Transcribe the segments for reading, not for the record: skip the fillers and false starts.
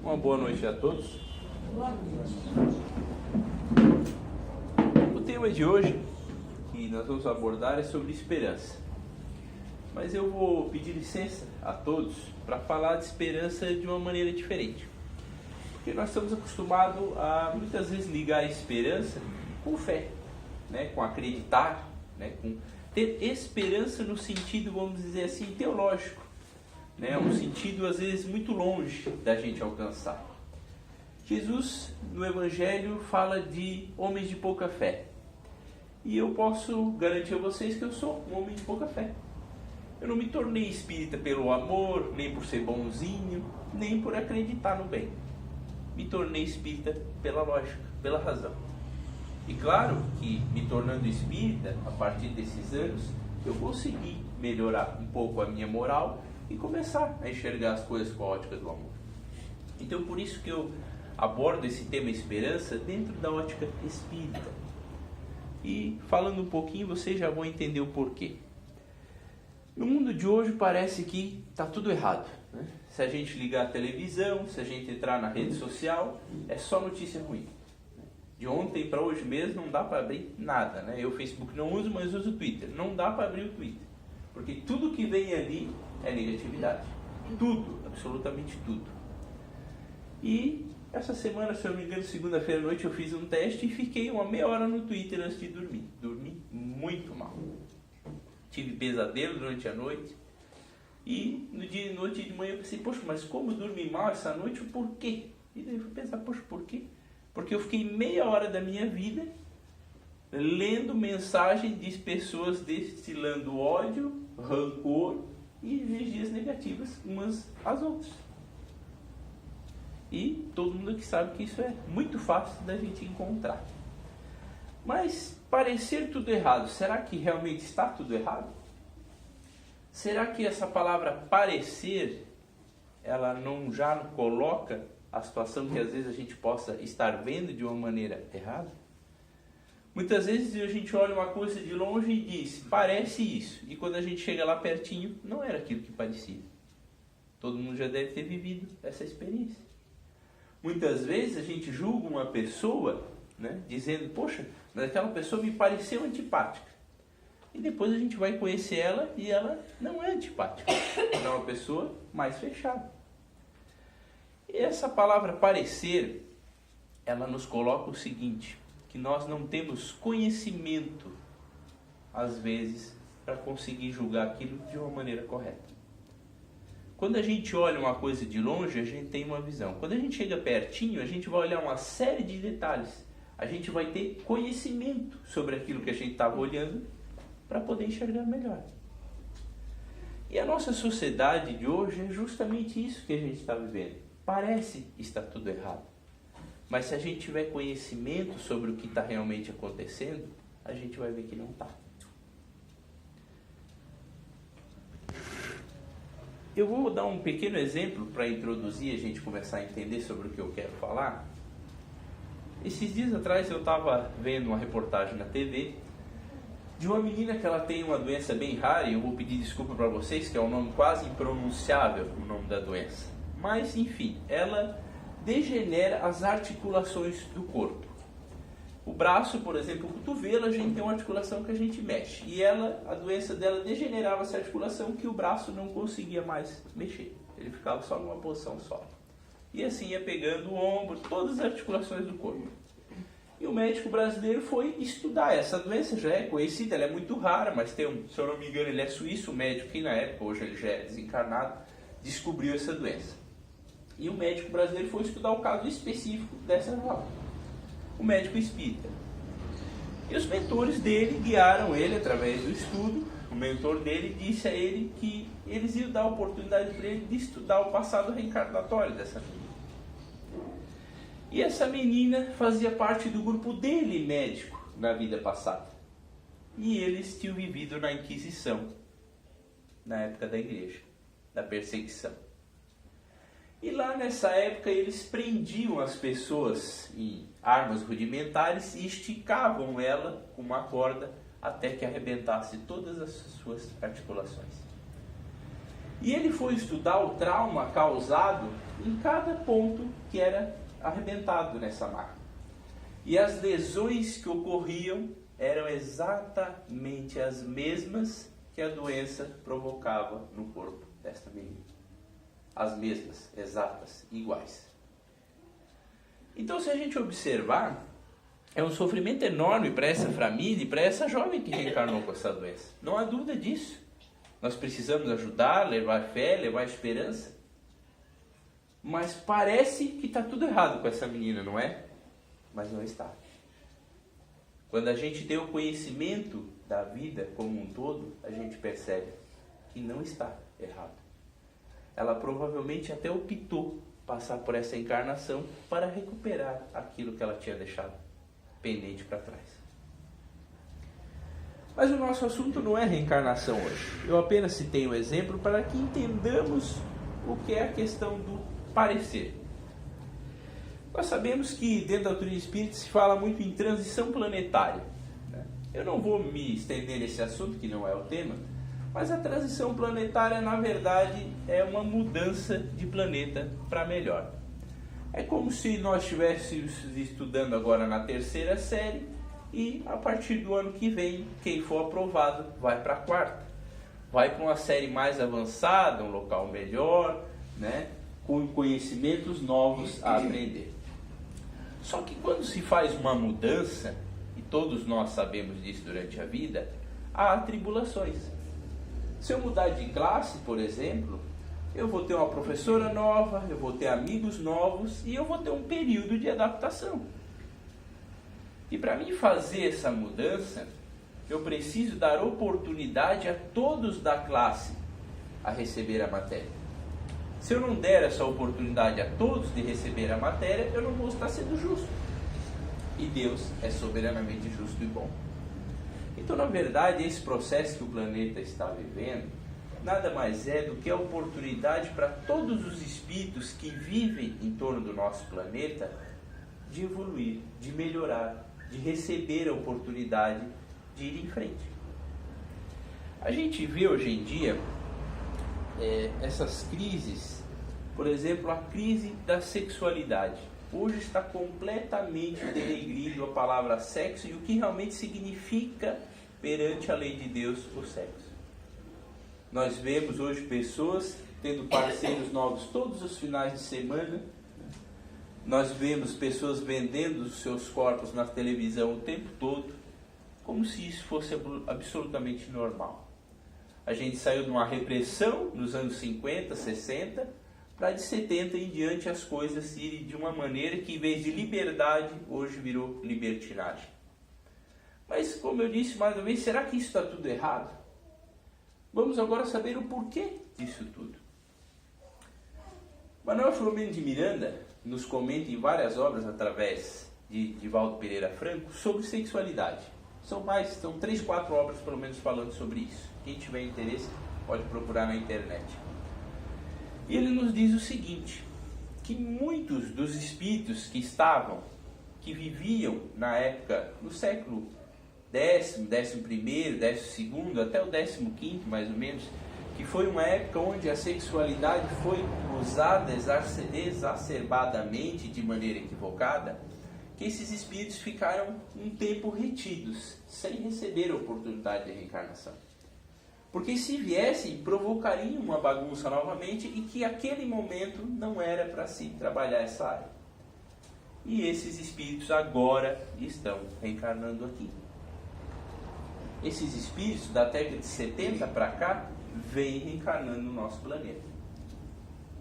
Uma boa noite a todos. O tema de hoje que nós vamos abordar é sobre esperança. Mas eu vou pedir licença a todos para falar de esperança de uma maneira diferente. Porque nós estamos acostumados a muitas vezes ligar a esperança com fé, né? Com acreditar, né? Com ter esperança no sentido, vamos dizer assim, teológico, né? Um sentido às vezes muito longe da gente alcançar. Jesus no Evangelho fala de homens de pouca fé. E eu posso garantir a vocês que eu sou um homem de pouca fé. Eu não me tornei espírita pelo amor, nem por ser bonzinho, nem por acreditar no bem. Me tornei espírita pela lógica, pela razão. E claro que, me tornando espírita, a partir desses anos, eu consegui melhorar um pouco a minha moral e começar a enxergar as coisas com a ótica do amor. Então, por isso que eu abordo esse tema esperança dentro da ótica espírita. E falando um pouquinho, vocês já vão entender o porquê. No mundo de hoje parece que está tudo errado, né? Se a gente ligar a televisão, se a gente entrar na rede social, é só notícia ruim. De ontem para hoje mesmo não dá para abrir nada, né? Eu o Facebook não uso, mas uso o Twitter. Não dá para abrir o Twitter, porque tudo que vem ali é negatividade. Tudo, absolutamente tudo. E essa semana, se eu não me engano, segunda-feira à noite, eu fiz um teste e fiquei uma meia hora no Twitter antes de dormir. Dormi muito mal. Tive pesadelo durante a noite. E noite de manhã eu pensei, poxa, mas como eu dormi mal essa noite, por quê? E daí eu fui pensar, poxa, por quê? Porque eu fiquei meia hora da minha vida lendo mensagens de pessoas destilando ódio, rancor e energias negativas umas às outras. E todo mundo aqui sabe que isso é muito fácil da gente encontrar. Mas parecer tudo errado, será que realmente está tudo errado? Será que essa palavra parecer, ela não já coloca a situação que às vezes a gente possa estar vendo de uma maneira errada? Muitas vezes a gente olha uma coisa de longe e diz, parece isso. E quando a gente chega lá pertinho, não era aquilo que parecia. Todo mundo já deve ter vivido essa experiência. Muitas vezes a gente julga uma pessoa, né, dizendo, poxa, mas aquela pessoa me pareceu antipática. E depois a gente vai conhecer ela e ela não é antipática. Ela é uma pessoa mais fechada. E essa palavra parecer, ela nos coloca o seguinte, que nós não temos conhecimento, às vezes, para conseguir julgar aquilo de uma maneira correta. Quando a gente olha uma coisa de longe, a gente tem uma visão. Quando a gente chega pertinho, a gente vai olhar uma série de detalhes. A gente vai ter conhecimento sobre aquilo que a gente estava olhando para poder enxergar melhor. E a nossa sociedade de hoje é justamente isso que a gente está vivendo. Parece estar tudo errado. Mas se a gente tiver conhecimento sobre o que está realmente acontecendo, a gente vai ver que não está. Eu vou dar um pequeno exemplo para introduzir a gente começar a entender sobre o que eu quero falar. Esses dias atrás eu estava vendo uma reportagem na TV de uma menina que ela tem uma doença bem rara, e eu vou pedir desculpa para vocês, que é um nome quase impronunciável, o nome da doença. Mas, enfim, ela degenera as articulações do corpo. O braço, por exemplo, o cotovelo, a gente tem uma articulação que a gente mexe. E ela, a doença dela degenerava essa articulação que o braço não conseguia mais mexer. Ele ficava só numa posição só. E assim ia pegando o ombro, todas as articulações do corpo. E o médico brasileiro foi estudar. Essa doença já é conhecida, ela é muito rara, mas tem se eu não me engano, ele é suíço, o médico que na época, hoje ele já é desencarnado, descobriu essa doença. E o médico brasileiro foi estudar o caso específico dessa jovem, o médico espírita. E os mentores dele guiaram ele através do estudo. O mentor dele disse a ele que eles iam dar a oportunidade para ele de estudar o passado reencarnatório dessa menina. E essa menina fazia parte do grupo dele, médico, na vida passada. E eles tinham vivido na Inquisição, na época da igreja, da perseguição. E lá nessa época eles prendiam as pessoas em armas rudimentares e esticavam ela com uma corda até que arrebentasse todas as suas articulações. E ele foi estudar o trauma causado em cada ponto que era arrebentado nessa máquina. E as lesões que ocorriam eram exatamente as mesmas que a doença provocava no corpo desta menina. As mesmas, exatas, iguais. Então, se a gente observar, é um sofrimento enorme para essa família e para essa jovem que reencarnou com essa doença. Não há dúvida disso. Nós precisamos ajudar, levar fé, levar esperança. Mas parece que está tudo errado com essa menina, não é? Mas não está. Quando a gente tem o conhecimento da vida como um todo, a gente percebe que não está errado. Ela provavelmente até optou passar por essa encarnação para recuperar aquilo que ela tinha deixado pendente para trás. Mas o nosso assunto não é reencarnação hoje. Eu apenas citei um exemplo para que entendamos o que é a questão do parecer. Nós sabemos que dentro da doutrina espírita se fala muito em transição planetária. Eu não vou me estender nesse assunto, que não é o tema, mas a transição planetária, na verdade, é uma mudança de planeta para melhor. É como se nós estivéssemos estudando agora na 3ª série e a partir do ano que vem, quem for aprovado vai para a 4ª. Vai para uma série mais avançada, um local melhor, né, com conhecimentos novos a aprender. Só que quando se faz uma mudança, e todos nós sabemos disso durante a vida, há tribulações. Se eu mudar de classe, por exemplo, eu vou ter uma professora nova, eu vou ter amigos novos e eu vou ter um período de adaptação. E para mim fazer essa mudança, eu preciso dar oportunidade a todos da classe a receber a matéria. Se eu não der essa oportunidade a todos de receber a matéria, eu não vou estar sendo justo. E Deus é soberanamente justo e bom. Então, na verdade, esse processo que o planeta está vivendo, nada mais é do que a oportunidade para todos os espíritos que vivem em torno do nosso planeta de evoluir, de melhorar, de receber a oportunidade de ir em frente. A gente vê hoje em dia essas crises, por exemplo, a crise da sexualidade. Hoje está completamente denegrido a palavra sexo e o que realmente significa perante a lei de Deus o sexo. Nós vemos hoje pessoas tendo parceiros novos todos os finais de semana. Nós vemos pessoas vendendo os seus corpos na televisão o tempo todo, como se isso fosse absolutamente normal. A gente saiu de uma repressão nos anos 50, 60, para de 70 em diante as coisas irem de uma maneira que, em vez de liberdade, hoje virou libertinagem. Mas, como eu disse mais uma vez, será que isso está tudo errado? Vamos agora saber o porquê disso tudo. Manuel Filomeno de Miranda nos comenta em várias obras através de Divaldo Pereira Franco sobre sexualidade. São 3, 4 obras pelo menos falando sobre isso. Quem tiver interesse pode procurar na internet. E ele nos diz o seguinte, que muitos dos espíritos que viviam na época, no século 10º, 11º, 12º, até o 15º mais ou menos, que foi uma época onde a sexualidade foi usada exacerbadamente de maneira equivocada, que esses espíritos ficaram um tempo retidos, sem receber a oportunidade de reencarnação. Porque se viessem, provocariam uma bagunça novamente e que aquele momento não era para se trabalhar essa área. E esses espíritos agora estão reencarnando aqui. Esses espíritos da década de 70 para cá, vêm reencarnando no nosso planeta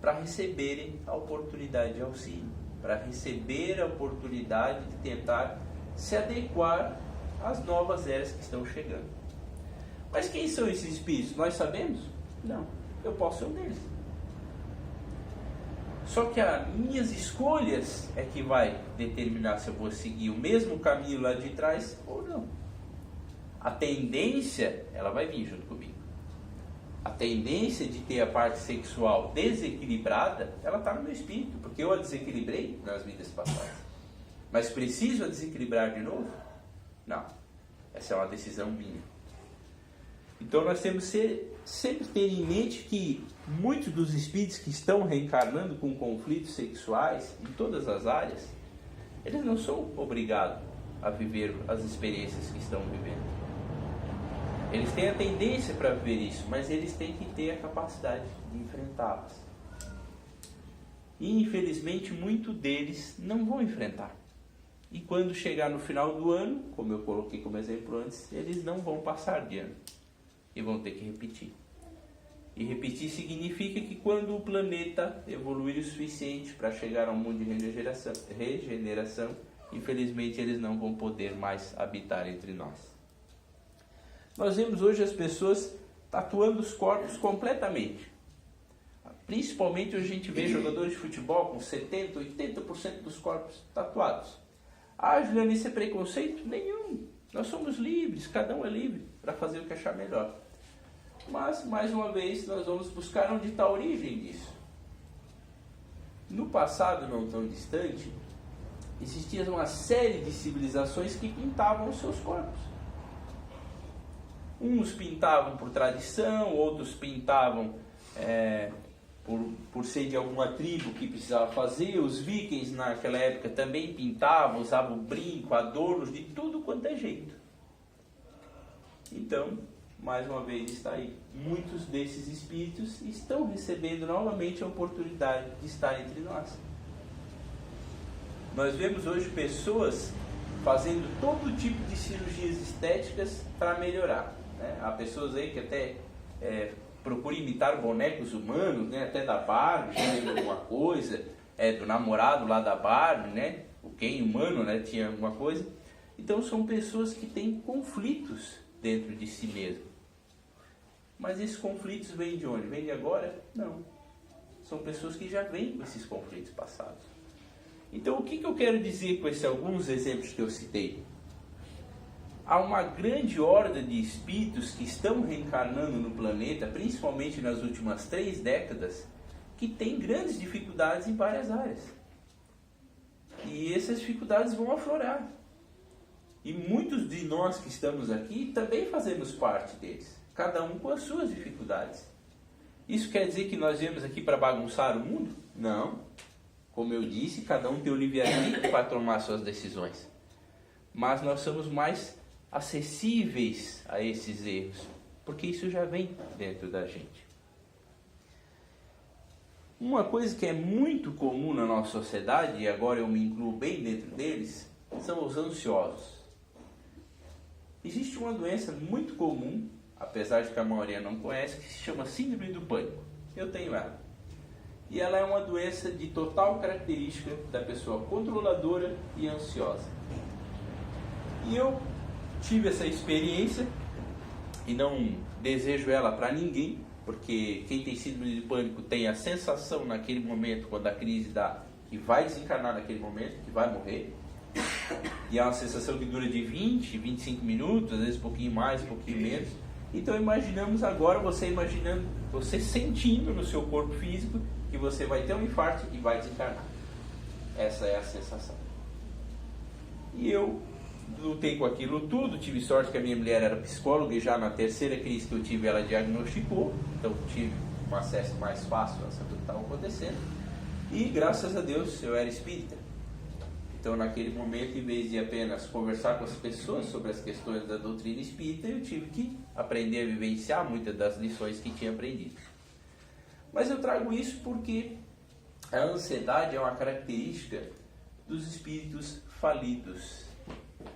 para receberem a oportunidade de auxílio, para receber a oportunidade de tentar se adequar às novas eras que estão chegando. Mas quem são esses espíritos? Nós sabemos? Não. Eu posso ser um deles. Só que as minhas escolhas é que vai determinar se eu vou seguir o mesmo caminho lá de trás ou não. A tendência, ela vai vir junto comigo. A tendência de ter a parte sexual desequilibrada, ela está no meu espírito, porque eu a desequilibrei nas vidas passadas. Mas preciso a desequilibrar de novo? Não. Essa é uma decisão minha. Então nós temos que sempre ter em mente que muitos dos espíritos que estão reencarnando com conflitos sexuais em todas as áreas, eles não são obrigados a viver as experiências que estão vivendo. Eles têm a tendência para viver isso, mas eles têm que ter a capacidade de enfrentá-las. E infelizmente muitos deles não vão enfrentar. E quando chegar no final do ano, como eu coloquei como exemplo antes, eles não vão passar de ano. E vão ter que repetir. E repetir significa que quando o planeta evoluir o suficiente para chegar a um mundo de regeneração, infelizmente eles não vão poder mais habitar entre nós. Nós vemos hoje as pessoas tatuando os corpos completamente. Principalmente hoje a gente vê jogadores de futebol com 70%, 80% dos corpos tatuados. Ah, Juliana, isso é preconceito? Nenhum. Nós somos livres, cada um é livre para fazer o que achar melhor. Mas, mais uma vez, nós vamos buscar onde está a origem disso. No passado, não tão distante, existia uma série de civilizações que pintavam os seus corpos. Uns pintavam por tradição, outros pintavam por ser de alguma tribo que precisava fazer. Os vikings naquela época também pintavam, usavam brinco, adornos, de tudo quanto é jeito. Então, mais uma vez está aí. Muitos desses espíritos estão recebendo novamente a oportunidade de estar entre nós. Nós vemos hoje pessoas fazendo todo tipo de cirurgias estéticas para melhorar. Né? Há pessoas aí que até procuram imitar bonecos humanos, né? Até da Barbie, alguma coisa, do namorado lá da Barbie, né? O Ken humano, né? Tinha alguma coisa. Então são pessoas que têm conflitos dentro de si mesmo. Mas esses conflitos vêm de onde? Vêm de agora? Não. São pessoas que já vêm com esses conflitos passados. Então o que eu quero dizer com esses alguns exemplos que eu citei? Há uma grande horda de espíritos que estão reencarnando no planeta, principalmente nas últimas 3 décadas, que têm grandes dificuldades em várias áreas. E essas dificuldades vão aflorar. E muitos de nós que estamos aqui também fazemos parte deles, cada um com as suas dificuldades. Isso quer dizer que nós viemos aqui para bagunçar o mundo? Não. Como eu disse, cada um tem o livre-arbítrio para tomar suas decisões. Mas nós somos mais acessíveis a esses erros, porque isso já vem dentro da gente. Uma coisa que é muito comum na nossa sociedade, e agora eu me incluo bem dentro deles, são os ansiosos. Existe uma doença muito comum, apesar de que a maioria não conhece, que se chama síndrome do pânico. Eu tenho ela. E ela é uma doença de total característica da pessoa controladora e ansiosa. E eu tive essa experiência e não desejo ela para ninguém, porque quem tem síndrome de pânico tem a sensação naquele momento, quando a crise dá, que vai desencarnar naquele momento, que vai morrer. E é uma sensação que dura de 20, 25 minutos, às vezes um pouquinho mais, um pouquinho menos. Então imaginamos agora, você sentindo no seu corpo físico que você vai ter um infarto e vai desencarnar. Essa é a sensação. E eu lutei com aquilo tudo, tive sorte que a minha mulher era psicóloga e já na 3ª crise que eu tive ela diagnosticou, então tive um acesso mais fácil a saber o que estava acontecendo. E graças a Deus eu era espírita. Então naquele momento, em vez de apenas conversar com as pessoas sobre as questões da doutrina espírita, eu tive que aprender a vivenciar muitas das lições que tinha aprendido. Mas eu trago isso porque a ansiedade é uma característica dos espíritos falidos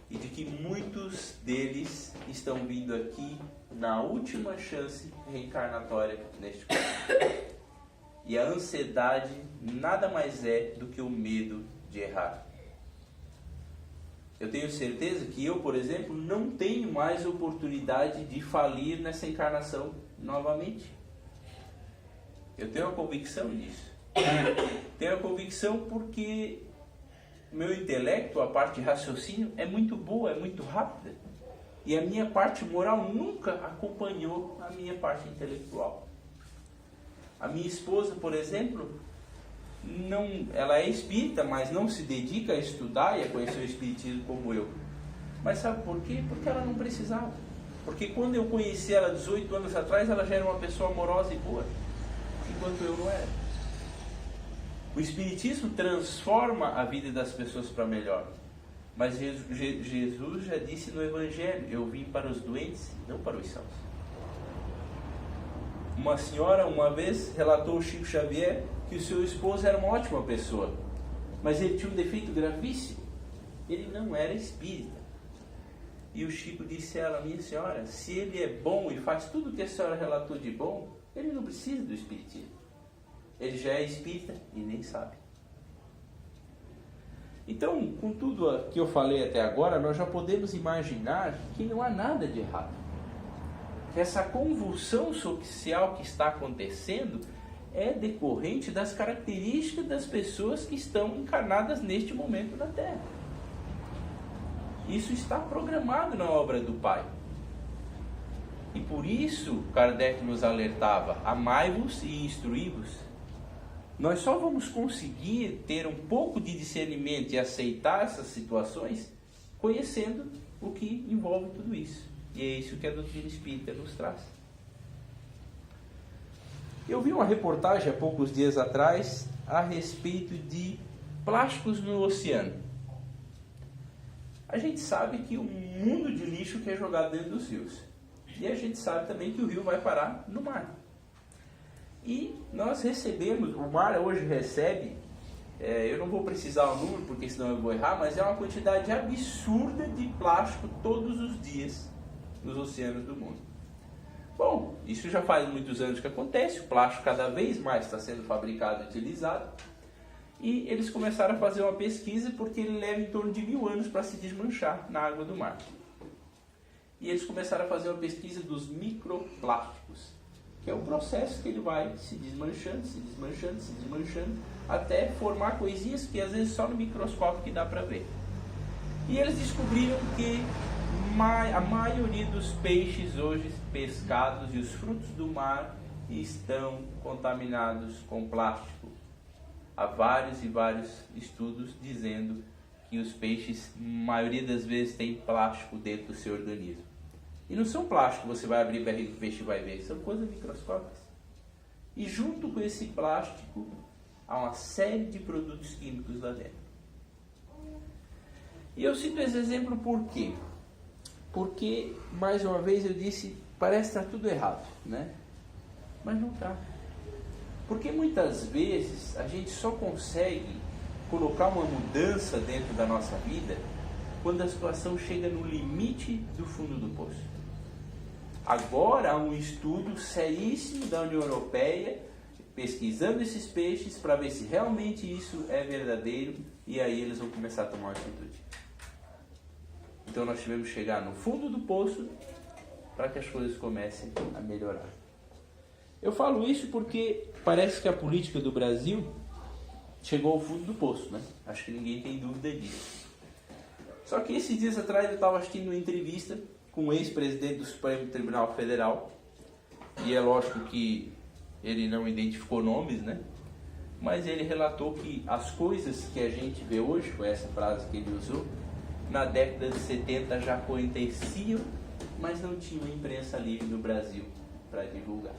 e de que muitos deles estão vindo aqui na última chance reencarnatória neste corpo. E a ansiedade nada mais é do que o medo de errar. Eu tenho certeza que eu, por exemplo, não tenho mais oportunidade de falir nessa encarnação novamente. Eu tenho a convicção disso. Tenho a convicção porque meu intelecto, a parte de raciocínio, é muito boa, é muito rápida. E a minha parte moral nunca acompanhou a minha parte intelectual. A minha esposa, por exemplo, ela é espírita, mas não se dedica a estudar e a conhecer o espiritismo como eu. Mas sabe por quê? Porque ela não precisava. Porque quando eu conheci ela 18 anos atrás, ela já era uma pessoa amorosa e boa, enquanto eu não era. O Espiritismo transforma a vida das pessoas para melhor. Mas Jesus já disse no Evangelho: eu vim para os doentes, não para os sãos. Uma senhora uma vez relatou ao Chico Xavier que o seu esposo era uma ótima pessoa, mas ele tinha um defeito gravíssimo: ele não era espírita. E o Chico disse a ela: minha senhora, se ele é bom e faz tudo o que a senhora relatou de bom, ele não precisa do espiritismo. Ele já é espírita e nem sabe. Então, com tudo que eu falei até agora, nós já podemos imaginar que não há nada de errado. Que essa convulsão social que está acontecendo é decorrente das características das pessoas que estão encarnadas neste momento na Terra. Isso está programado na obra do Pai. E por isso Kardec nos alertava: amai-vos e instruí-vos. Nós só vamos conseguir ter um pouco de discernimento e aceitar essas situações conhecendo o que envolve tudo isso. E é isso que a doutrina espírita nos traz. Eu vi uma reportagem há poucos dias atrás a respeito de plásticos no oceano. A gente sabe que um mundo de lixo que é jogado dentro dos rios. E a gente sabe também que o rio vai parar no mar. E nós recebemos, o mar hoje recebe, eu não vou precisar o número porque senão eu vou errar, mas é uma quantidade absurda de plástico todos os dias nos oceanos do mundo. Bom, isso já faz muitos anos que acontece, o plástico cada vez mais está sendo fabricado e utilizado, e eles começaram a fazer uma pesquisa porque ele leva em torno de 1000 anos para se desmanchar na água do mar. E eles começaram a fazer uma pesquisa dos microplásticos, que é o processo que ele vai se desmanchando, até formar coisinhas que às vezes só no microscópio que dá para ver. E eles descobriram que a maioria dos peixes hoje pescados e os frutos do mar estão contaminados com plástico. Há vários e vários estudos dizendo que os peixes, maioria das vezes, têm plástico dentro do seu organismo. E não são plásticos, você vai abrir a barriga do peixe e vai ver, são coisas microscópicas. E junto com esse plástico, há uma série de produtos químicos lá dentro. E eu cito esse exemplo por quê? Porque, mais uma vez eu disse, parece que está tudo errado, né? Mas não está. Porque muitas vezes a gente só consegue colocar uma mudança dentro da nossa vida quando a situação chega no limite do fundo do poço. Agora há um estudo seríssimo da União Europeia pesquisando esses peixes para ver se realmente isso é verdadeiro, e aí eles vão começar a tomar uma atitude. Então nós tivemos que chegar no fundo do poço para que as coisas comecem a melhorar. Eu falo isso porque parece que a política do Brasil chegou ao fundo do poço, né? Acho que ninguém tem dúvida disso. Só que esses dias atrás eu estava assistindo uma entrevista com o ex-presidente do Supremo Tribunal Federal, e é lógico que ele não identificou nomes, né? Mas ele relatou que as coisas que a gente vê hoje, foi essa frase que ele usou, na década de 70 já aconteciam, mas não tinha imprensa livre no Brasil para divulgar.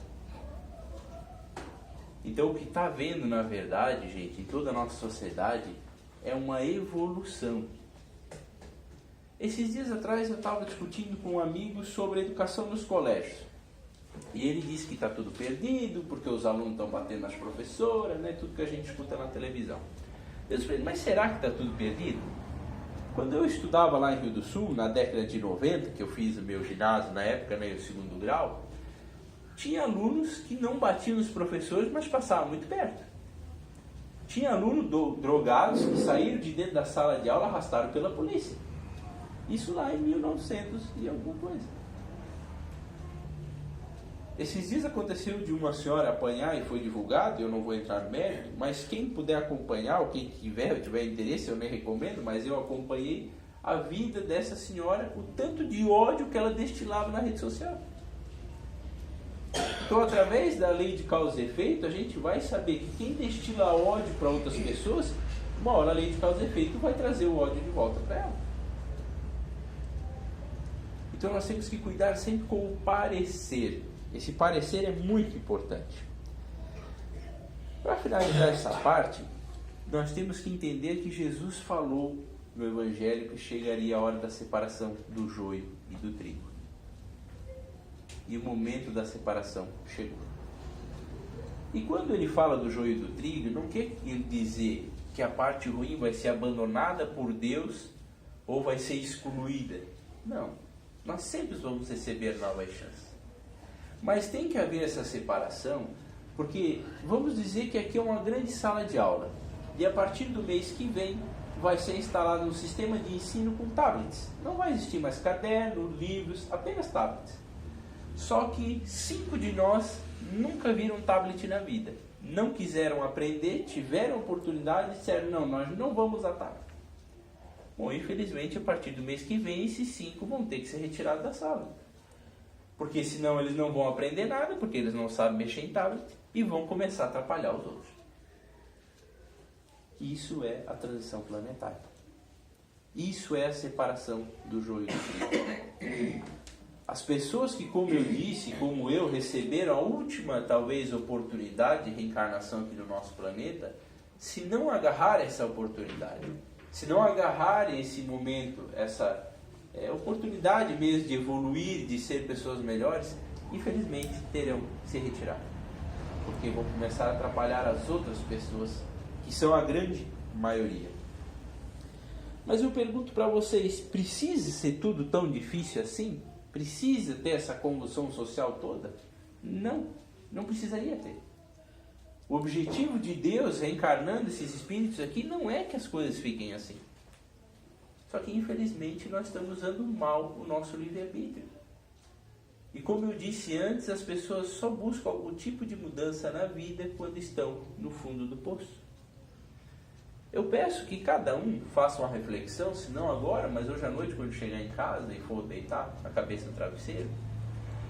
Então o que está havendo, na verdade, gente, em toda a nossa sociedade, é uma evolução. Esses dias atrás eu estava discutindo com um amigo sobre a educação nos colégios. E ele disse que está tudo perdido, porque os alunos estão batendo nas professoras, né? Tudo que a gente escuta na televisão. Eu disse, mas será que está tudo perdido? Quando eu estudava lá em Rio do Sul, na década de 90, que eu fiz o meu ginásio na época, né, o 2º grau, tinha alunos que não batiam nos professores, mas passavam muito perto. Tinha alunos drogados que saíram de dentro da sala de aula, arrastaram pela polícia. Isso lá em 1900 e alguma coisa. Esses dias aconteceu de uma senhora apanhar e foi divulgado, eu não vou entrar no mérito, mas quem puder acompanhar, ou quem tiver interesse, eu nem recomendo, mas eu acompanhei a vida dessa senhora, o tanto de ódio que ela destilava na rede social. Então, através da lei de causa e efeito, a gente vai saber que quem destila ódio para outras pessoas, uma hora a lei de causa e efeito vai trazer o ódio de volta para ela. Então nós temos que cuidar sempre com o parecer. Esse parecer é muito importante. Para finalizar essa parte, nós temos que entender que Jesus falou no Evangelho que chegaria a hora da separação do joio e do trigo. E o momento da separação chegou. E quando ele fala do joio e do trigo, não quer ele dizer que a parte ruim vai ser abandonada por Deus ou vai ser excluída. Não. Nós sempre vamos receber novas chances. Mas tem que haver essa separação, porque vamos dizer que aqui é uma grande sala de aula. E a partir do mês que vem vai ser instalado um sistema de ensino com tablets. Não vai existir mais caderno, livros, apenas tablets. Só que 5 de nós nunca viram tablet na vida. Não quiseram aprender, tiveram oportunidade e disseram, não, nós não vamos usar tablet. Bom, infelizmente, a partir do mês que vem, esses 5 vão ter que ser retirados da sala. Porque senão eles não vão aprender nada, porque eles não sabem mexer em tablet, e vão começar a atrapalhar os outros. Isso é a transição planetária. Isso é a separação do joio do trigo. As pessoas que, como eu disse, como eu, receberam a última, talvez, oportunidade de reencarnação aqui no nosso planeta, se não agarrarem essa oportunidade, se não agarrarem esse momento, essa oportunidade mesmo de evoluir, de ser pessoas melhores, infelizmente terão que se retirar. Porque vão começar a atrapalhar as outras pessoas, que são a grande maioria. Mas eu pergunto para vocês, precisa ser tudo tão difícil assim? Precisa ter essa convulsão social toda? Não, não precisaria ter. O objetivo de Deus reencarnando esses espíritos aqui não é que as coisas fiquem assim. Só que infelizmente nós estamos usando mal o nosso livre-arbítrio. E como eu disse antes, as pessoas só buscam algum tipo de mudança na vida quando estão no fundo do poço. Eu peço que cada um faça uma reflexão, se não agora, mas hoje à noite, quando chegar em casa e for deitar a cabeça no travesseiro,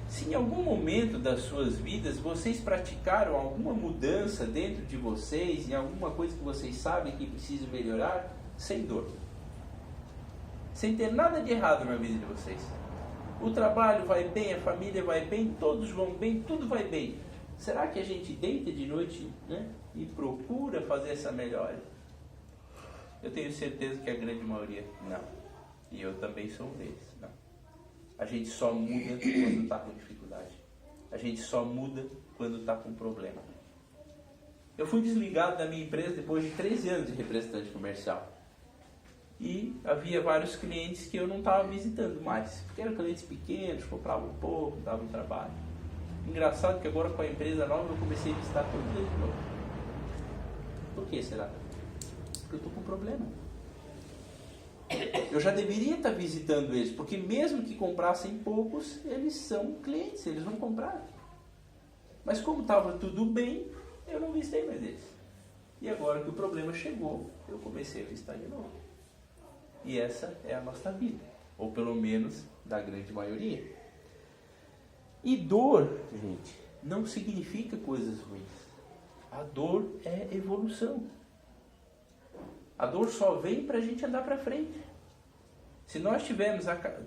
se em algum momento das suas vidas vocês praticaram alguma mudança dentro de vocês, em alguma coisa que vocês sabem que precisam melhorar, sem dor. Sem ter nada de errado na vida de vocês. O trabalho vai bem, a família vai bem, todos vão bem, tudo vai bem. Será que a gente deita de noite, né, e procura fazer essa melhora? Eu tenho certeza que a grande maioria não. E eu também sou um deles. Não. A gente só muda quando está com dificuldade. A gente só muda quando está com problema. Eu fui desligado da minha empresa depois de 13 anos de representante comercial. E havia vários clientes que eu não estava visitando mais. Porque eram clientes pequenos, compravam pouco, davam trabalho. Engraçado que agora com a empresa nova eu comecei a visitar todos eles de novo. Por que será? Porque eu estou com problema. Eu já deveria estar visitando eles, porque mesmo que comprassem poucos, eles são clientes, eles vão comprar. Mas como estava tudo bem, eu não visitei mais eles. E agora que o problema chegou, eu comecei a visitar de novo. E essa é a nossa vida, ou pelo menos da grande maioria. E dor, gente, não significa coisas ruins. A dor é evolução. A dor só vem para a gente andar para frente. Se nós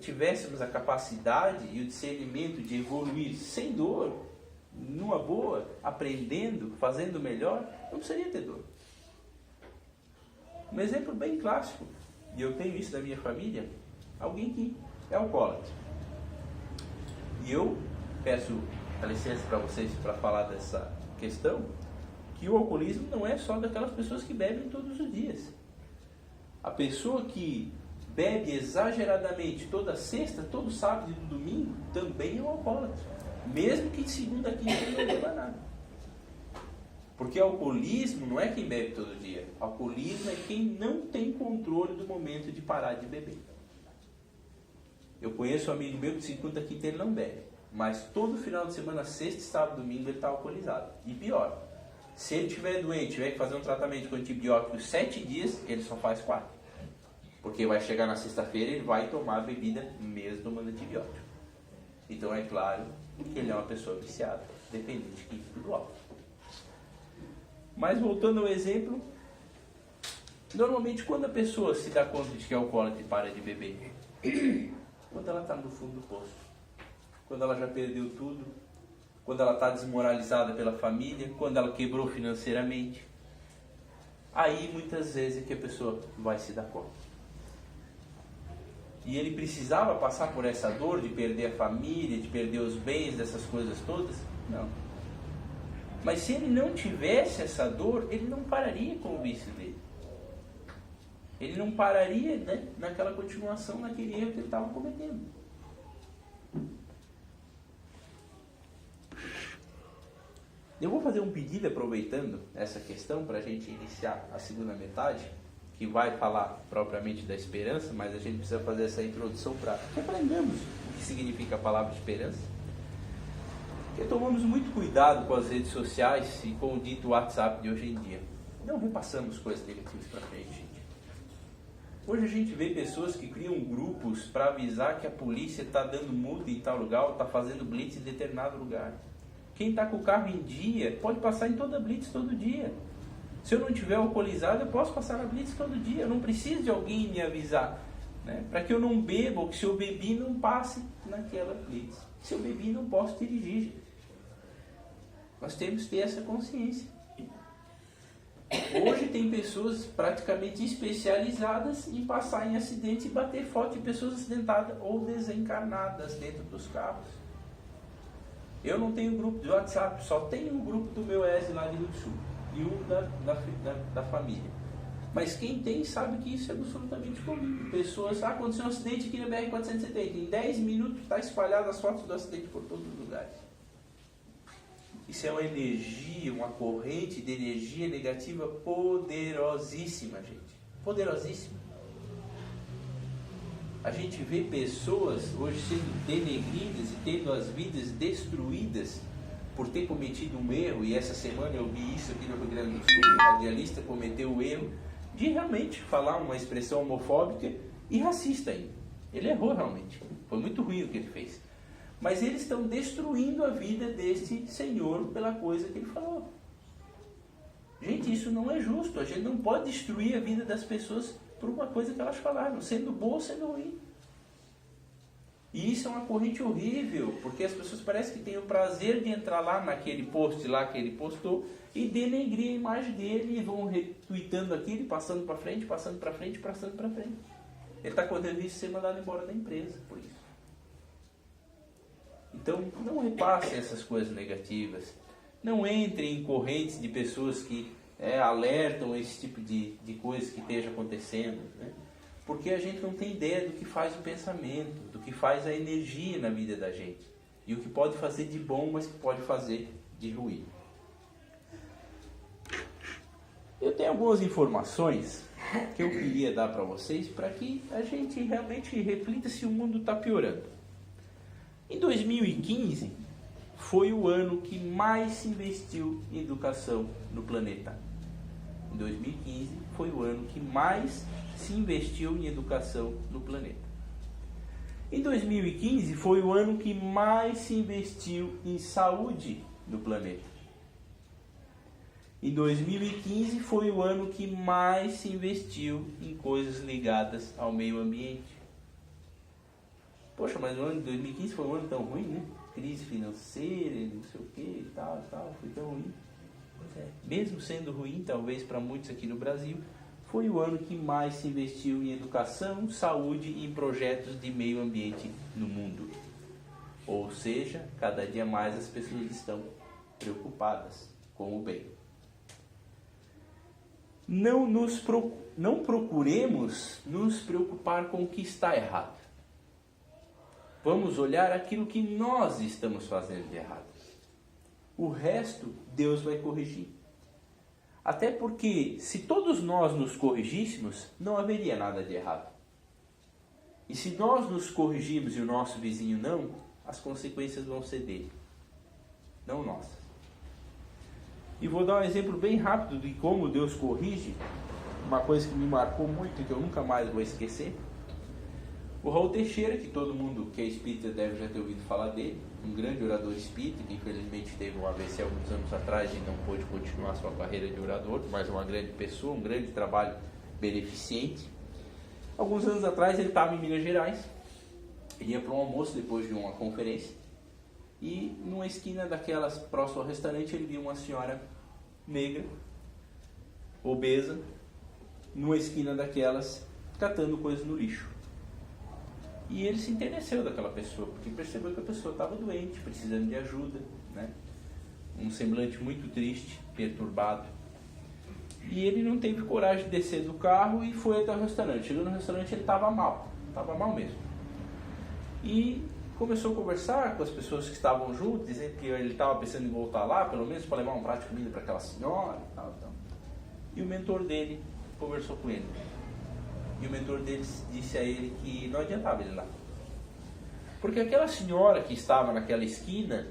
tivéssemos a capacidade e o discernimento de evoluir sem dor, numa boa, aprendendo, fazendo melhor, não precisaria ter dor. Um exemplo bem clássico, e eu tenho isso da minha família, alguém que é alcoólatra. E eu peço a licença para vocês para falar dessa questão, que o alcoolismo não é só daquelas pessoas que bebem todos os dias. A pessoa que bebe exageradamente toda sexta, todo sábado e domingo, também é um alcoólatra. Mesmo que de segunda a quinta ele não beba nada. Porque alcoolismo não é quem bebe todo dia. Alcoolismo é quem não tem controle do momento de parar de beber. Eu conheço um amigo meu que de segunda a quinta ele não bebe. Mas todo final de semana, sexta, sábado e domingo, ele está alcoolizado. E pior, se ele estiver doente, tiver que fazer um tratamento com antibiótico 7 dias, ele só faz 4. Porque vai chegar na sexta-feira e ele vai tomar a bebida mesmo tomando antibiótico. Então é claro que ele é uma pessoa viciada, dependente químico do álcool. Mas voltando ao exemplo, normalmente quando a pessoa se dá conta de que é alcoólatra e para de beber, Quando ela está no fundo do poço. Quando ela já perdeu tudo. Quando ela está desmoralizada pela família. Quando ela quebrou financeiramente. Aí muitas vezes é que a pessoa vai se dar conta. E ele precisava passar por essa dor de perder a família, de perder os bens, dessas coisas todas? Não. Mas se ele não tivesse essa dor, ele não pararia com o vício dele. Ele não pararia, né, naquela continuação, naquele erro que ele estava cometendo. Eu vou fazer um pedido aproveitando essa questão para a gente iniciar a segunda metade, que vai falar propriamente da esperança, mas a gente precisa fazer essa introdução para que aprendamos o que significa a palavra esperança. Porque tomamos muito cuidado com as redes sociais e com o dito WhatsApp de hoje em dia. Não repassamos coisas negativas para frente, gente. Hoje a gente vê pessoas que criam grupos para avisar que a polícia está dando multa em tal lugar ou está fazendo blitz em determinado lugar. Quem está com o carro em dia pode passar em toda blitz todo dia. Se eu não estiver alcoolizado, eu posso passar na blitz todo dia. Eu não preciso de alguém me avisar, né? Para que eu não beba, ou que se eu bebi não passe naquela blitz. Se eu bebi não posso dirigir, gente. Nós temos que ter essa consciência. Hoje tem pessoas praticamente especializadas em passar em acidentes e bater foto de pessoas acidentadas ou desencarnadas dentro dos carros. Eu não tenho grupo de WhatsApp, só tenho um grupo do meu ES lá de Rio do Sul e um da família. Mas quem tem sabe que isso é absolutamente comum. Pessoas, aconteceu um acidente aqui na BR-470, em 10 minutos está espalhado as fotos do acidente por todos os lugares. Isso é uma energia, uma corrente de energia negativa poderosíssima, gente. Poderosíssima. A gente vê pessoas hoje sendo denegridas e tendo as vidas destruídas por ter cometido um erro. E essa semana eu vi isso aqui no Rio Grande do Sul. Um radialista cometeu o erro de realmente falar uma expressão homofóbica e racista ainda. Ele errou realmente. Foi muito ruim o que ele fez. Mas eles estão destruindo a vida desse senhor pela coisa que ele falou. Gente, isso não é justo. A gente não pode destruir a vida das pessoas por uma coisa que elas falaram, sendo boa ou sendo ruim. E isso é uma corrente horrível, porque as pessoas parecem que têm o prazer de entrar lá naquele post lá que ele postou e denegrir a imagem dele e vão retweetando aquilo, passando para frente, passando para frente, passando para frente. Ele está correndo risco de ser mandado embora da empresa por isso. Então, não repasse essas coisas negativas. Não entre em correntes de pessoas que alertam esse tipo de coisa que esteja acontecendo, né? Porque a gente não tem ideia do que faz o pensamento, do que faz a energia na vida da gente. E o que pode fazer de bom, mas que pode fazer de ruim. Eu tenho algumas informações que eu queria dar para vocês para que a gente realmente reflita se o mundo está piorando. Em 2015, foi o ano que mais se investiu em educação no planeta. Em 2015, foi o ano que mais se investiu em educação no planeta. Em 2015, foi o ano que mais se investiu em saúde no planeta. Em 2015, foi o ano que mais se investiu em coisas ligadas ao meio ambiente. Poxa, mas o ano de 2015 foi um ano tão ruim, né? Crise financeira, não sei o que e tal, foi tão ruim. Pois é. Mesmo sendo ruim, talvez para muitos aqui no Brasil, foi o ano que mais se investiu em educação, saúde e em projetos de meio ambiente no mundo. Ou seja, cada dia mais as pessoas estão preocupadas com o bem. Não procuremos nos preocupar com o que está errado. Vamos olhar aquilo que nós estamos fazendo de errado. O resto, Deus vai corrigir. Até porque, se todos nós nos corrigíssemos, não haveria nada de errado. E se nós nos corrigirmos e o nosso vizinho não, as consequências vão ser dele, não nossas. E vou dar um exemplo bem rápido de como Deus corrige, uma coisa que me marcou muito e que eu nunca mais vou esquecer. O Raul Teixeira, que todo mundo que é espírita deve já ter ouvido falar dele, um grande orador espírita, que infelizmente teve um AVC alguns anos atrás e não pôde continuar sua carreira de orador, mas uma grande pessoa, um grande trabalho beneficente. Alguns anos atrás ele estava em Minas Gerais Ele ia para um almoço depois de uma conferência e numa esquina daquelas próximo ao restaurante ele viu uma senhora negra, obesa, numa esquina daquelas catando coisas no lixo. E ele se enterneceu daquela pessoa, porque percebeu que a pessoa estava doente, precisando de ajuda, né? Um semblante muito triste, perturbado. E ele não teve coragem de descer do carro e foi até o restaurante. Chegou no restaurante, ele estava mal mesmo. E começou a conversar com as pessoas que estavam juntos, dizendo que ele estava pensando em voltar lá, pelo menos para levar um prato de comida para aquela senhora e tal. E o mentor dele conversou com ele. E o mentor dele disse a ele que não adiantava ele ir lá. Porque aquela senhora que estava naquela esquina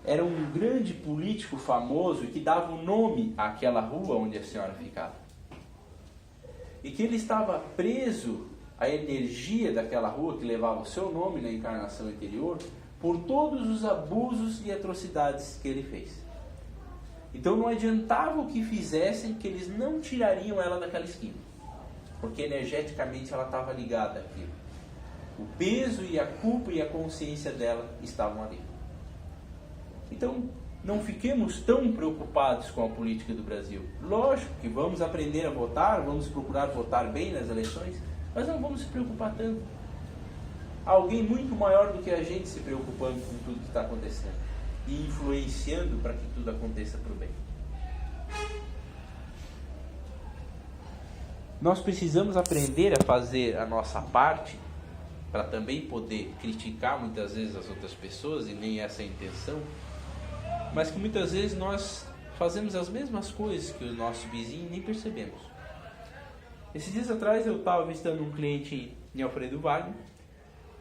era um grande político famoso que dava o nome àquela rua onde a senhora ficava. E que ele estava preso à energia daquela rua que levava o seu nome na encarnação anterior por todos os abusos e atrocidades que ele fez. Então não adiantava o que fizessem, que eles não tirariam ela daquela esquina. Porque energeticamente ela estava ligada àquilo. O peso e a culpa e a consciência dela estavam ali. Então, não fiquemos tão preocupados com a política do Brasil. Lógico que vamos aprender a votar, vamos procurar votar bem nas eleições, mas não vamos se preocupar tanto. Há alguém muito maior do que a gente se preocupando com tudo que está acontecendo e influenciando para que tudo aconteça para o bem. Nós precisamos aprender a fazer a nossa parte para também poder criticar muitas vezes as outras pessoas, e nem essa é a intenção, mas que muitas vezes nós fazemos as mesmas coisas que o nosso vizinho e nem percebemos. Esses dias atrás eu estava visitando um cliente em Alfredo Wagner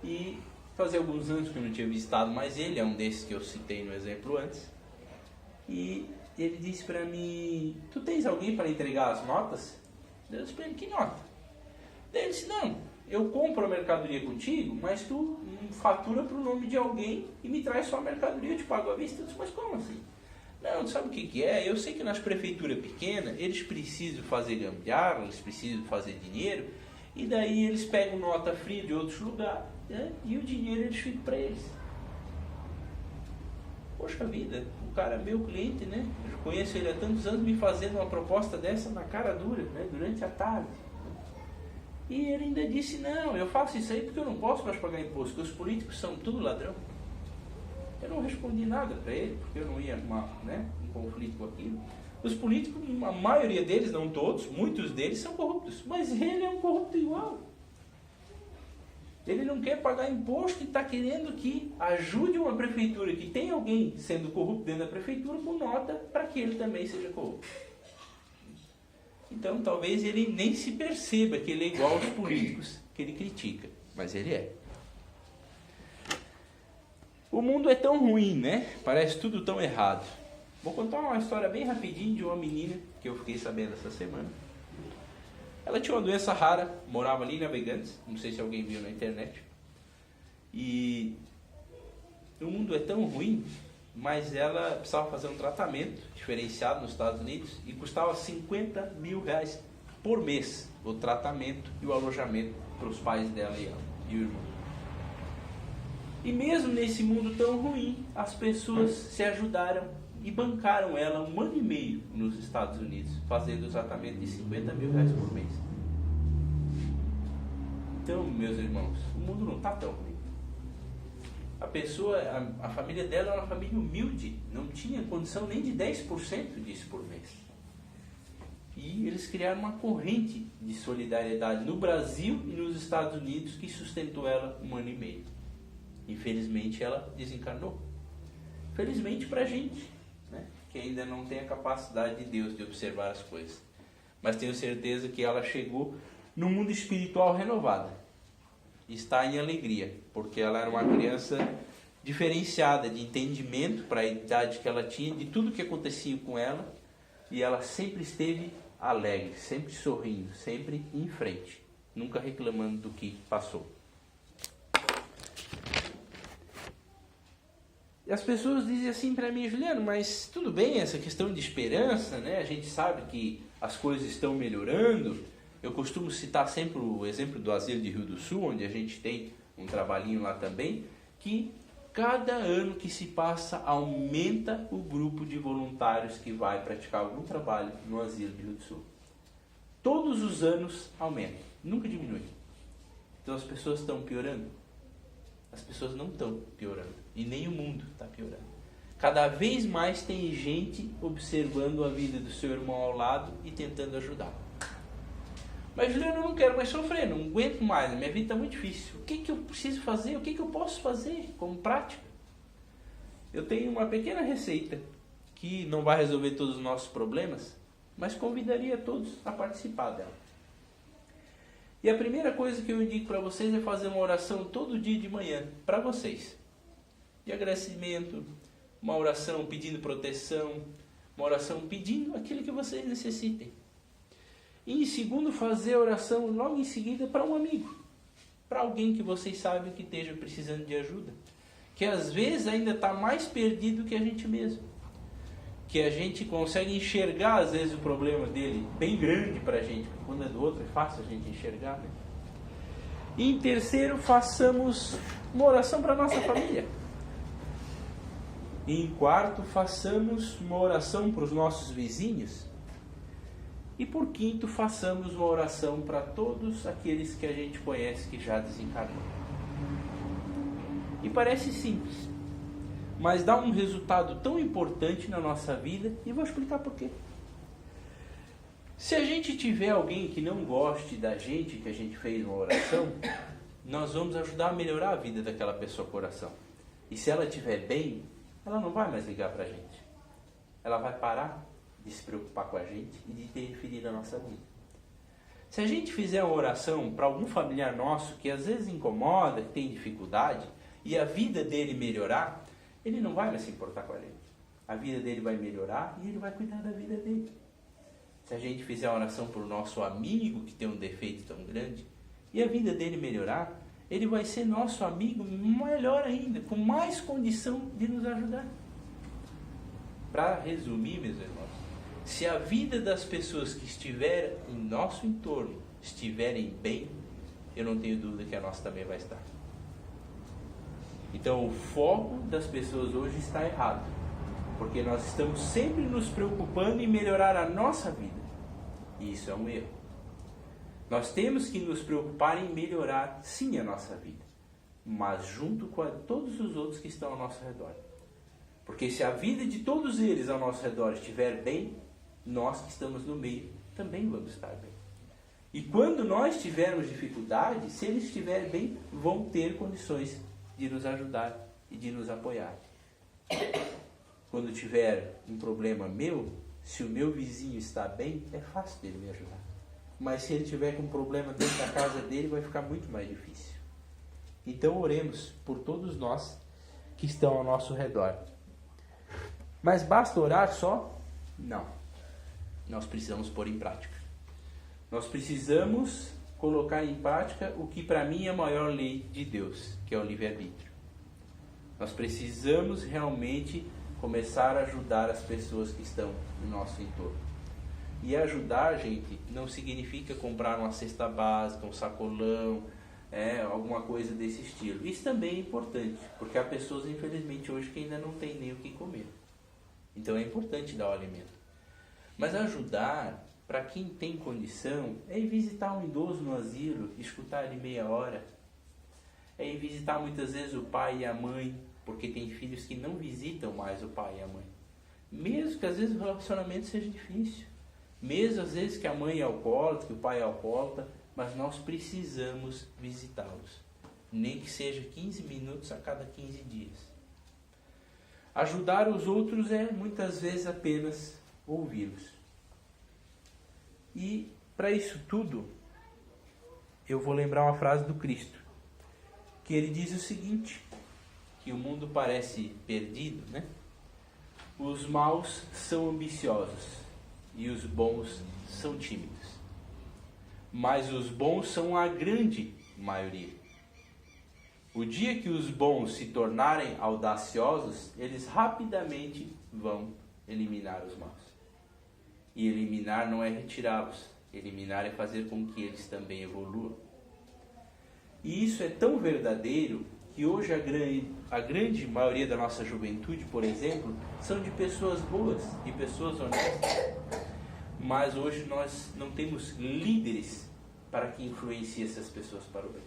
e fazia alguns anos que eu não tinha visitado mais ele, é um desses que eu citei no exemplo antes, e ele disse para mim: tu tens alguém para entregar as notas? Eu disse para ele: que nota? Daí ele disse: não, eu compro a mercadoria contigo, mas tu fatura para o nome de alguém e me traz só a mercadoria, eu te pago à vista. Eu disse: mas como assim? Não, sabe o que é? Eu sei que nas prefeituras pequenas eles precisam fazer gambiarra, eles precisam fazer dinheiro, e daí eles pegam nota fria de outros lugares, né? E o dinheiro eles ficam para eles. Poxa vida, o cara é meu cliente, né? Eu conheço ele há tantos anos, me fazendo uma proposta dessa na cara dura, né? Durante a tarde. E ele ainda disse: não, eu faço isso aí porque eu não posso mais pagar imposto, porque os políticos são tudo ladrão. Eu não respondi nada para ele, porque eu não ia arrumar, né, um conflito com aquilo. Os políticos, a maioria deles, não todos, muitos deles são corruptos, mas ele é um corrupto igual. Ele não quer pagar imposto e está querendo que ajude uma prefeitura, que tem alguém sendo corrupto dentro da prefeitura, com nota para que ele também seja corrupto. Então talvez ele nem se perceba que ele é igual aos políticos que ele critica, mas ele é. O mundo é tão ruim, né? Parece tudo tão errado. Vou contar uma história bem rapidinho de uma menina que eu fiquei sabendo essa semana. Ela tinha uma doença rara, morava ali em Navegantes, não sei se alguém viu na internet. E o mundo é tão ruim, mas ela precisava fazer um tratamento diferenciado nos Estados Unidos e custava R$50 mil por mês o tratamento e o alojamento para os pais dela e o irmão. E mesmo nesse mundo tão ruim, as pessoas se ajudaram e bancaram ela 1 ano e meio nos Estados Unidos, fazendo o tratamento de R$50 mil por mês. Então, meus irmãos, o mundo não está tão ruim. A família dela era uma família humilde, não tinha condição nem de 10% disso por mês. E eles criaram uma corrente de solidariedade no Brasil e nos Estados Unidos que sustentou ela 1 ano e meio. Infelizmente ela desencarnou. Felizmente para a gente, né, que ainda não tem a capacidade de Deus de observar as coisas. Mas tenho certeza que ela chegou no mundo espiritual renovada. Está em alegria, porque ela era uma criança diferenciada, de entendimento para a idade que ela tinha, de tudo que acontecia com ela, e ela sempre esteve alegre, sempre sorrindo, sempre em frente, nunca reclamando do que passou. E as pessoas dizem assim para mim: Juliano, mas tudo bem essa questão de esperança, né? A gente sabe que as coisas estão melhorando. Eu costumo citar sempre o exemplo do asilo de Rio do Sul, onde a gente tem um trabalhinho lá também, que cada ano que se passa aumenta o grupo de voluntários que vai praticar algum trabalho no asilo de Rio do Sul. Todos os anos aumenta, nunca diminui. Então as pessoas estão piorando? As pessoas não estão piorando, e nem o mundo está piorando. Cada vez mais tem gente observando a vida do seu irmão ao lado e tentando ajudar. Mas Juliano, eu não quero mais sofrer, não aguento mais, a minha vida está muito difícil. O que eu preciso fazer? O que eu posso fazer como prática? Eu tenho uma pequena receita que não vai resolver todos os nossos problemas, mas convidaria todos a participar dela. E a primeira coisa que eu indico para vocês é fazer uma oração todo dia de manhã, para vocês. De agradecimento, uma oração pedindo proteção, uma oração pedindo aquilo que vocês necessitem. E em segundo, fazer a oração logo em seguida para um amigo, para alguém que vocês sabem que esteja precisando de ajuda, que às vezes ainda está mais perdido que a gente mesmo, que a gente consegue enxergar às vezes o problema dele bem grande para a gente, porque quando é do outro é fácil a gente enxergar, né? E em terceiro, façamos uma oração para a nossa família. E em quarto, façamos uma oração para os nossos vizinhos. E por quinto, façamos uma oração para todos aqueles que a gente conhece que já desencarnou. E parece simples, mas dá um resultado tão importante na nossa vida, e vou explicar por quê. Se a gente tiver alguém que não goste da gente, que a gente fez uma oração, nós vamos ajudar a melhorar a vida daquela pessoa com oração. E se ela estiver bem, ela não vai mais ligar para a gente. Ela vai parar de se preocupar com a gente e de interferir na nossa vida. Se a gente fizer uma oração para algum familiar nosso que às vezes incomoda, que tem dificuldade, e a vida dele melhorar, ele não vai mais se importar com a gente. A vida dele vai melhorar e ele vai cuidar da vida dele. Se a gente fizer uma oração para o nosso amigo que tem um defeito tão grande, e a vida dele melhorar, ele vai ser nosso amigo melhor ainda, com mais condição de nos ajudar. Para resumir, meus irmãos, se a vida das pessoas que estiverem em nosso entorno estiverem bem, eu não tenho dúvida que a nossa também vai estar. Então o foco das pessoas hoje está errado, porque nós estamos sempre nos preocupando em melhorar a nossa vida, e isso é um erro. Nós temos que nos preocupar em melhorar sim a nossa vida, mas junto com todos os outros que estão ao nosso redor. Porque se a vida de todos eles ao nosso redor estiver bem, nós que estamos no meio também vamos estar bem. E quando nós tivermos dificuldade, se eles estiverem bem, vão ter condições de nos ajudar e de nos apoiar. Quando tiver um problema meu, se o meu vizinho está bem, é fácil dele me ajudar. Mas se ele tiver com um problema dentro da casa dele, vai ficar muito mais difícil. Então oremos por todos nós que estão ao nosso redor. Mas basta orar só? Não. Nós precisamos pôr em prática. Nós precisamos colocar em prática o que para mim é a maior lei de Deus, que é o livre-arbítrio. Nós precisamos realmente começar a ajudar as pessoas que estão no nosso entorno. E ajudar, gente, não significa comprar uma cesta básica, um sacolão, alguma coisa desse estilo. Isso também é importante, porque há pessoas, infelizmente, hoje que ainda não tem nem o que comer. Então é importante dar o alimento. Mas ajudar, para quem tem condição, é ir visitar um idoso no asilo, escutar ele meia hora. É ir visitar muitas vezes o pai e a mãe, porque tem filhos que não visitam mais o pai e a mãe. Mesmo que às vezes o relacionamento seja difícil. Mesmo às vezes que a mãe é alcoólatra, que o pai é alcoólatra, mas nós precisamos visitá-los. Nem que seja 15 minutos a cada 15 dias. Ajudar os outros é muitas vezes apenas ouvi-los. E para isso tudo, eu vou lembrar uma frase do Cristo, que ele diz o seguinte, que o mundo parece perdido, né? Os maus são ambiciosos e os bons são tímidos. Mas os bons são a grande maioria. O dia que os bons se tornarem audaciosos, eles rapidamente vão eliminar os maus. E eliminar não é retirá-los. Eliminar é fazer com que eles também evoluam. E isso é tão verdadeiro que hoje a grande maioria da nossa juventude, por exemplo, são de pessoas boas, de pessoas honestas. Mas hoje nós não temos líderes para que influenciem essas pessoas para o bem.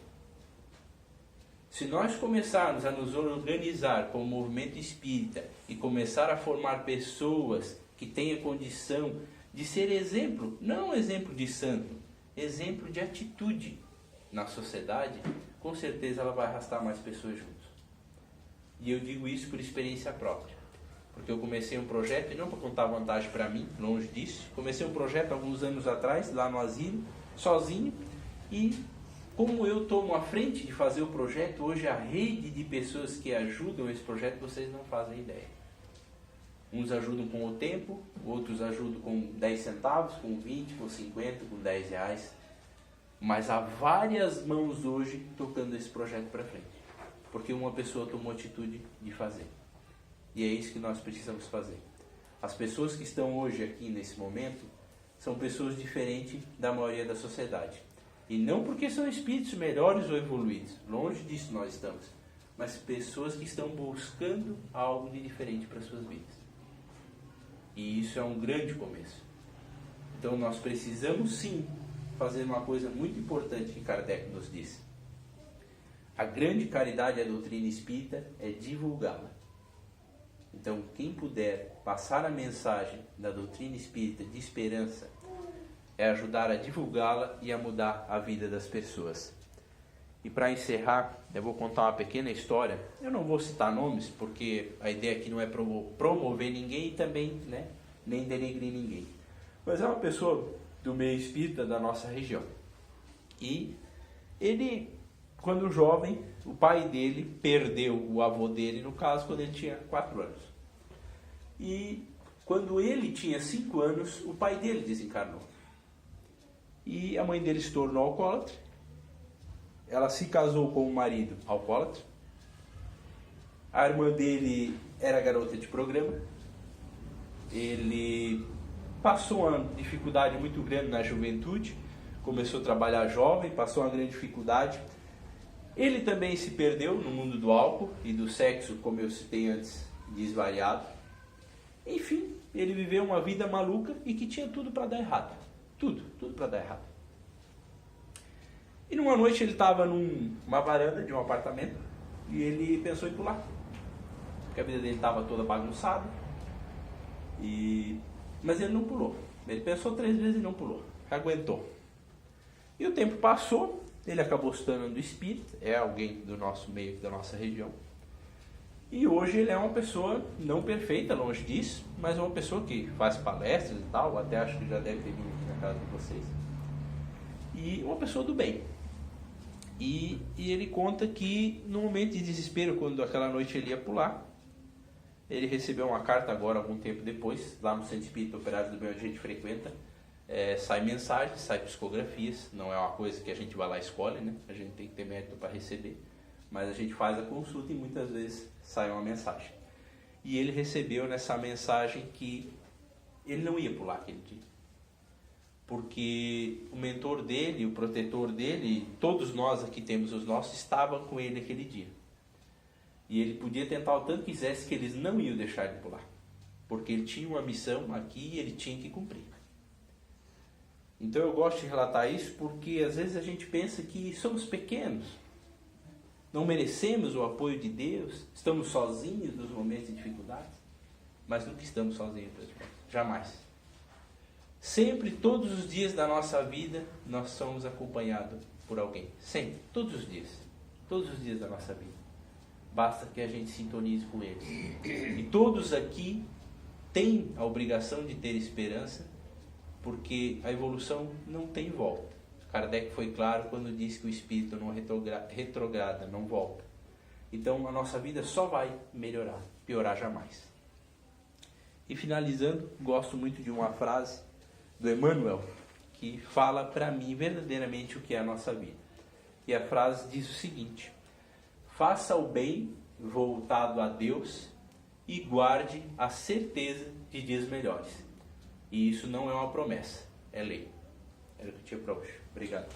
Se nós começarmos a nos organizar como movimento espírita e começar a formar pessoas que tenham condição de ser exemplo, não exemplo de santo, exemplo de atitude na sociedade, com certeza ela vai arrastar mais pessoas juntos. E eu digo isso por experiência própria. Porque eu comecei um projeto, e não para contar vantagem para mim, longe disso. Comecei um projeto alguns anos atrás, lá no asilo, sozinho. E como eu tomo a frente de fazer o projeto, hoje a rede de pessoas que ajudam esse projeto, vocês não fazem ideia. Uns ajudam com o tempo, outros ajudam com 10 centavos, com 20, com 50, com 10 reais. Mas há várias mãos hoje tocando esse projeto para frente. Porque uma pessoa tomou atitude de fazer. E é isso que nós precisamos fazer. As pessoas que estão hoje aqui nesse momento são pessoas diferentes da maioria da sociedade. E não porque são espíritos melhores ou evoluídos. Longe disso nós estamos. Mas pessoas que estão buscando algo de diferente para suas vidas. E isso é um grande começo. Então nós precisamos sim fazer uma coisa muito importante que Kardec nos disse. A grande caridade da doutrina espírita é divulgá-la. Então, quem puder passar a mensagem da doutrina espírita de esperança é ajudar a divulgá-la e a mudar a vida das pessoas. E para encerrar, eu vou contar uma pequena história. Eu não vou citar nomes, porque a ideia aqui não é promover ninguém e também nem denegrir ninguém. Mas é uma pessoa do meio espírita da nossa região. E ele, quando jovem, o pai dele perdeu o avô dele, no caso, quando ele tinha 4 anos. E quando ele tinha 5 anos, o pai dele desencarnou. E a mãe dele se tornou alcoólatra. Ela se casou com um marido alcoólatra. A irmã dele era garota de programa. Ele passou uma dificuldade muito grande na juventude. Começou a trabalhar jovem, passou uma grande dificuldade. Ele também se perdeu no mundo do álcool e do sexo, como eu citei antes, desvariado. Enfim, ele viveu uma vida maluca e que tinha tudo para dar errado. Tudo para dar errado. E numa noite ele estava numa varanda de um apartamento e ele pensou em pular. Porque a vida dele estava toda bagunçada. Mas ele não pulou. Ele pensou 3 vezes e não pulou. Aguentou. E o tempo passou. Ele acabou se tornando espírita, é alguém do nosso meio, da nossa região. E hoje ele é uma pessoa não perfeita, longe disso, mas uma pessoa que faz palestras e tal, até acho que já deve ter vindo aqui na casa de vocês. E uma pessoa do bem. E ele conta que no momento de desespero, quando aquela noite ele ia pular, ele recebeu uma carta agora, algum tempo depois, lá no Centro Espírita Operário do Bem, onde a gente frequenta. Sai mensagens, sai psicografias, não é uma coisa que a gente vai lá e escolhe, né? A gente tem que ter mérito para receber, mas a gente faz a consulta e muitas vezes sai uma mensagem. E ele recebeu nessa mensagem que ele não ia pular aquele dia, porque o mentor dele, o protetor dele, todos nós aqui temos os nossos, estavam com ele aquele dia. E ele podia tentar o tanto que quisesse que eles não iam deixar ele pular, porque ele tinha uma missão aqui e ele tinha que cumprir. Então eu gosto de relatar isso porque às vezes a gente pensa que somos pequenos, não merecemos o apoio de Deus, estamos sozinhos nos momentos de dificuldades, mas nunca estamos sozinhos, jamais. Sempre, todos os dias da nossa vida, nós somos acompanhados por alguém, sempre, todos os dias da nossa vida. Basta que a gente sintonize com eles. E todos aqui têm a obrigação de ter esperança, porque a evolução não tem volta. Kardec foi claro quando disse que o espírito não retrograda, não volta. Então a nossa vida só vai melhorar, piorar jamais. E finalizando, gosto muito de uma frase do Emmanuel, que fala para mim verdadeiramente o que é a nossa vida. E a frase diz o seguinte: faça o bem voltado a Deus e guarde a certeza de dias melhores. E isso não é uma promessa, é lei. Era o que eu tinha para hoje. Obrigado.